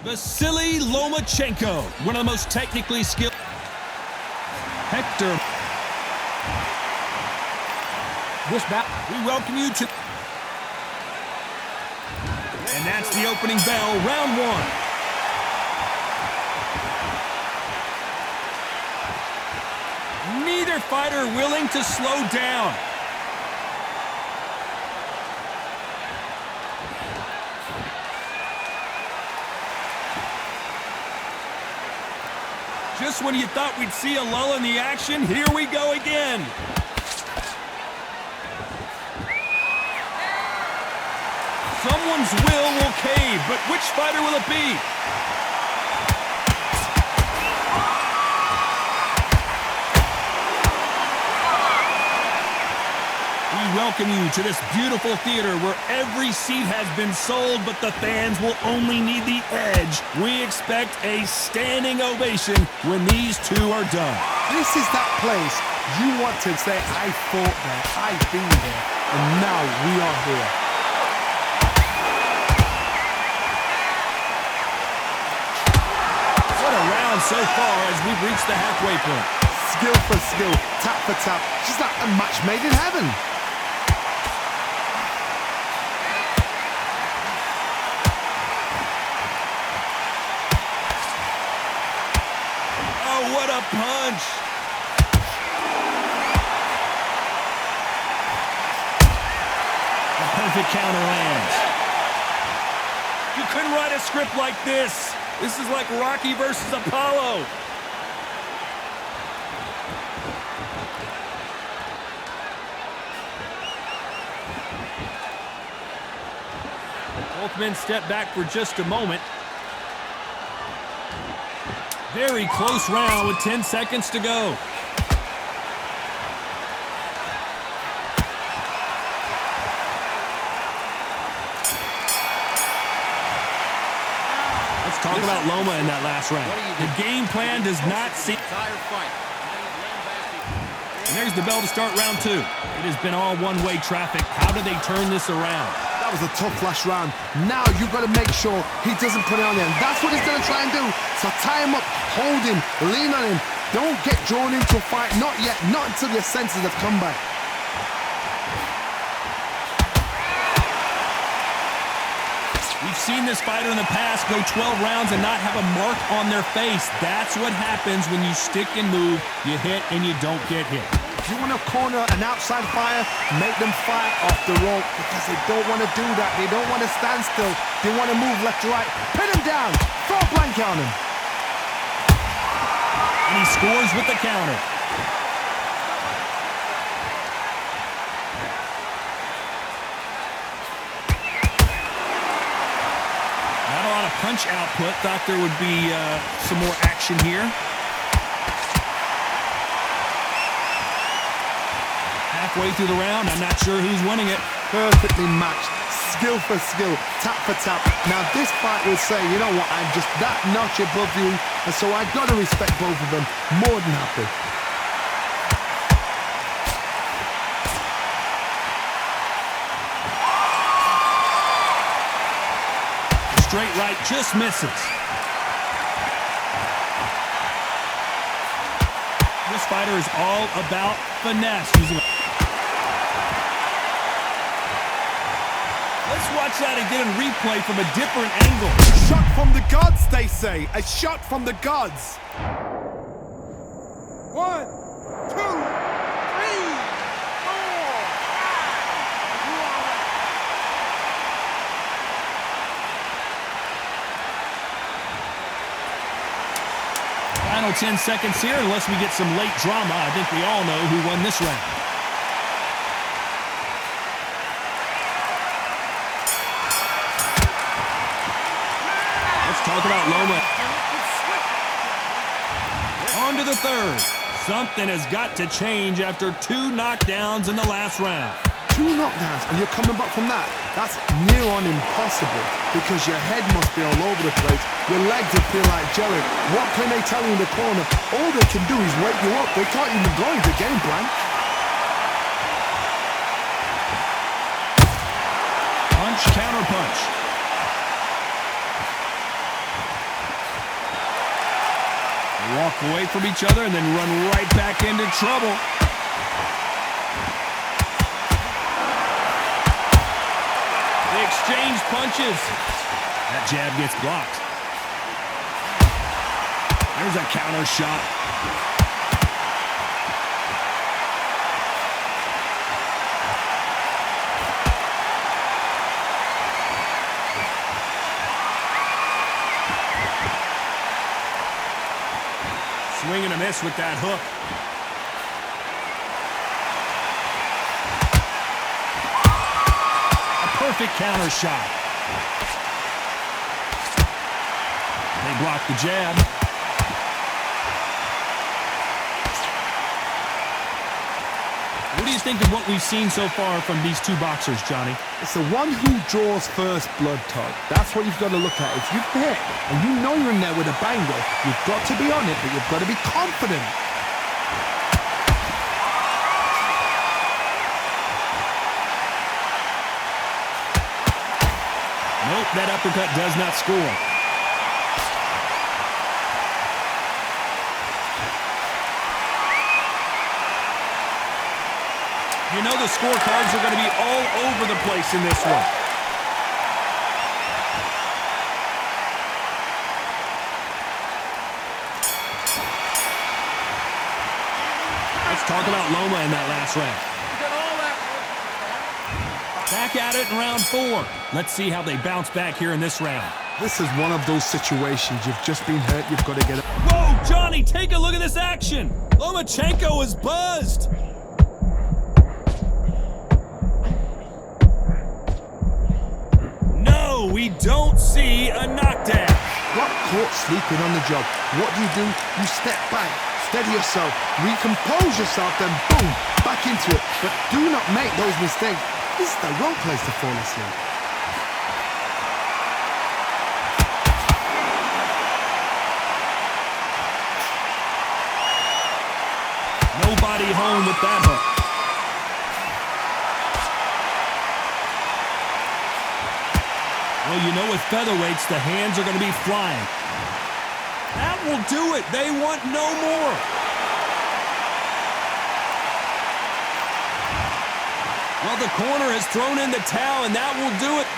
Vasily Lomachenko, one of the most technically skilled. Hector. This back. We welcome you to. And that's the opening bell, round one. Neither fighter willing to slow down. Just when you thought we'd see a lull in the action, here we go again. Someone's will cave, but which fighter will it be? We welcome you to this beautiful theater where every seat has been sold, but the fans will only need the edge. We expect a standing ovation when these two are done. This is that place you want to say, I fought there, I've been there, and now we are here. What a round so far as we've reached the halfway point. Skill for skill, tap for tap, just like a match made in heaven. What a punch! A perfect counter lands. You couldn't write a script like this. This is like Rocky versus Apollo. Both men step back for just a moment. Very close round with 10 seconds to go. Let's talk about Loma in that last round. The game plan does not seem... And there's the bell to start round two. It has been all one-way traffic. How do they turn this around? That was a tough last round. Now you've got to make sure he doesn't put it on there. And that's what he's going to try and do. So tie him up, hold him, lean on him. Don't get drawn into a fight. Not yet. Not until your senses have come back. We've seen this fighter in the past go 12 rounds and not have a mark on their face. That's what happens when you stick and move, you hit and you don't get hit. If you want to corner an outside fire, make them fight off the rope because they don't want to do that. They don't want to stand still. They want to move left to right. Pin him down. Throw a blanket on him. And he scores with the counter. Not a lot of punch output. Thought there would be some more action here. Halfway through the round, I'm not sure who's winning it. Perfectly matched, skill for skill, tap for tap. Now this fight will say, you know what, I'm just that notch above you, and so I got to respect both of them. More than happy. Straight right just misses. This fighter is all about finesse. Let's watch that again and replay from a different angle. Shot from the gods, they say. A shot from the gods. 1, 2, 3, 4, 5. Final 10 seconds here, unless we get some late drama. I think we all know who won this round. Talk about Loma. On to the third. Something has got to change after 2 knockdowns in the last round. 2 knockdowns and you're coming back from that. That's near on impossible because your head must be all over the place. Your legs will feel like jelly. What can they tell you in the corner? All they can do is wake you up. They can't even go into game plan. Punch, counter punch. Walk away from each other and then run right back into trouble. They exchange punches. That jab gets blocked. There's a counter shot. Swing and a miss with that hook. A perfect counter shot. They block the jab. What do you think of what we've seen so far from these two boxers, Johnny? It's the one who draws first blood, Todd. That's what you've got to look at. If you've hit and you know you're in there with a banger, you've got to be on it, but you've got to be confident. Nope, that uppercut does not score. You know the scorecards are going to be all over the place in this one. Let's talk about Loma in that last round. Back at it in round 4. Let's see how they bounce back here in this round. This is one of those situations. You've just been hurt. You've got to get it. Whoa, Johnny, take a look at this action. Lomachenko is buzzed. We don't see a knockdown. Got caught sleeping on the job. What do? You step back, steady yourself, recompose yourself, then boom, back into it. But do not make those mistakes. This is the wrong place to fall asleep. Nobody home with that hook. Well, you know with featherweights, the hands are going to be flying. That will do it. They want no more. Well, the corner has thrown in the towel, and that will do it.